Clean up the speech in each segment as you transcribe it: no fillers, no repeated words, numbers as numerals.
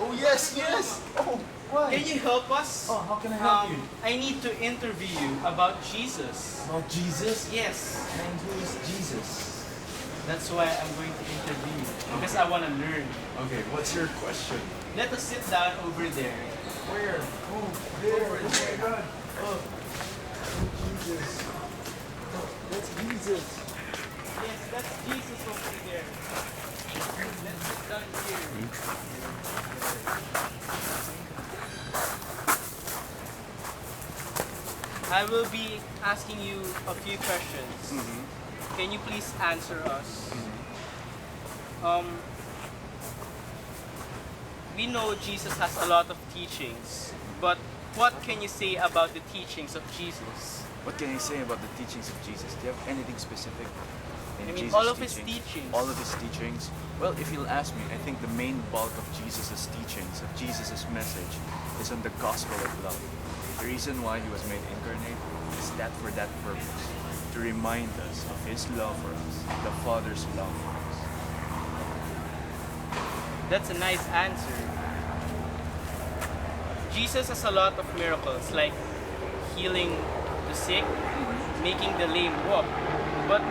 Oh yes, yes. Oh, why? Can you help us? Oh, how can I help you? I need to interview you about Jesus. About Jesus? Yes, And who is Jesus? that's why I'm going to interview you because I want to learn. Okay, what's your question? Let us sit down over there. Where? Oh, there. Oh my God. Oh, Jesus. Oh, that's Jesus. Yes, that's Jesus over there. Let's sit down here. I will be asking you a few questions. Can you please answer us? We know Jesus has a lot of teachings, but what can you say about the teachings of Jesus? What can I say about the teachings of Jesus? Do you have anything specific in I mean, Jesus' all of his teachings. All of his teachings? Well, if you'll ask me, I think the main bulk of Jesus' teachings, of Jesus' message, is on the gospel of love. The reason why he was made incarnate is that for that purpose, to remind us of his love for us, the Father's love for us. That's a nice answer. Jesus has a lot of miracles, like healing the sick, making the lame walk. But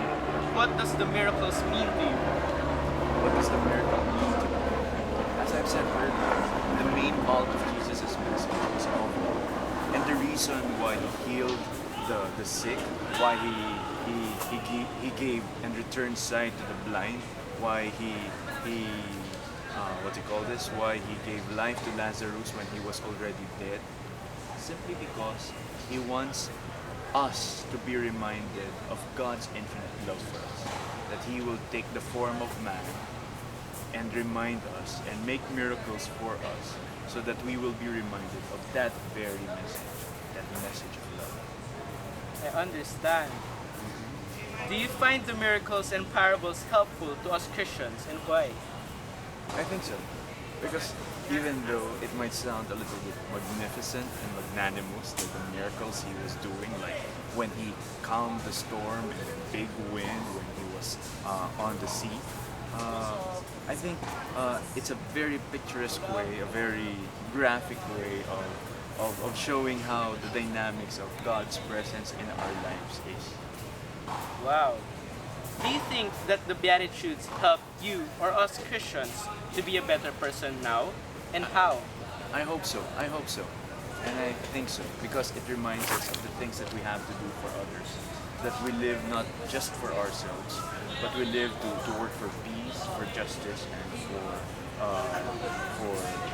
what does the miracles mean to you? What does the miracle mean to me? As I've said earlier, the main bulk of Jesus' message is love. And the reason why he healed the sick, why he gave and returned sight to the blind, why he why he gave life to Lazarus when he was already dead, simply because he wants us to be reminded of God's infinite love for us, that he will take the form of man and remind us and make miracles for us so that we will be reminded of that very message, that message of love. I understand. Do you find the miracles and parables helpful to us Christians, and why? I think so. Because even though it might sound a little bit magnificent and magnanimous, like the miracles he was doing, like when he calmed the storm and the big wind when he was on the sea, I think it's a very picturesque way, a very graphic way of showing how the dynamics of God's presence in our lives is. Wow. Do you think that the Beatitudes help you or us Christians to be a better person now? And how? I hope so. I hope so. And I think so. Because it reminds us of the things that we have to do for others. That we live not just for ourselves, but we live to work for peace, for justice, and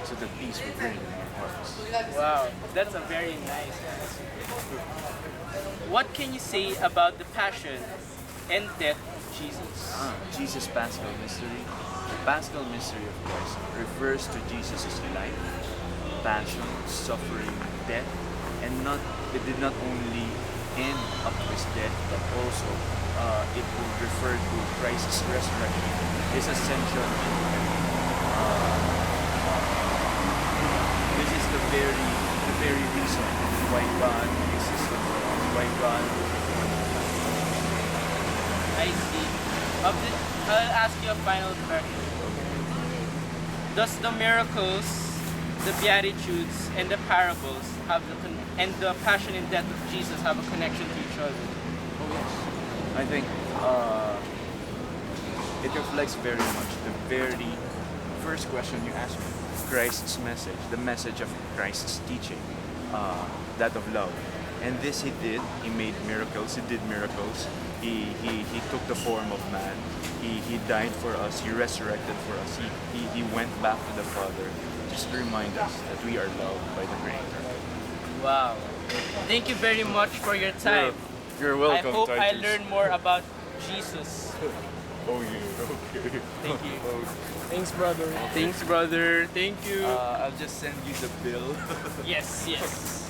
so that peace will reign in our hearts. Wow, that's a very nice answer. What can you say about the passion and death of Jesus? Jesus' Paschal Mystery. The Paschal Mystery of Christ refers to Jesus' life, passion, suffering, death, and it did not only end up to his death, but also it will refer to Christ's resurrection, his ascension into heaven. This is the very reason why God existed, why God was born. I see. I'll ask you a final question. Does the miracles, the Beatitudes, and the parables and the passion and death of Jesus have a connection to each other? Oh yes. I think it reflects very much the very first question you asked me. Christ's message, the message of Christ's teaching, that of love. And this he did. He made miracles. He did miracles. He took the form of man. He died for us. He resurrected for us. He went back to the Father just to remind us that we are loved by the Creator. Wow. Thank you very much for your time. You're welcome, I hope I Titus. learn more about Jesus. Oh yeah, okay. Thank you. Thanks, brother. Thanks, brother. Thank you. I'll just send you the bill. Yes, yes.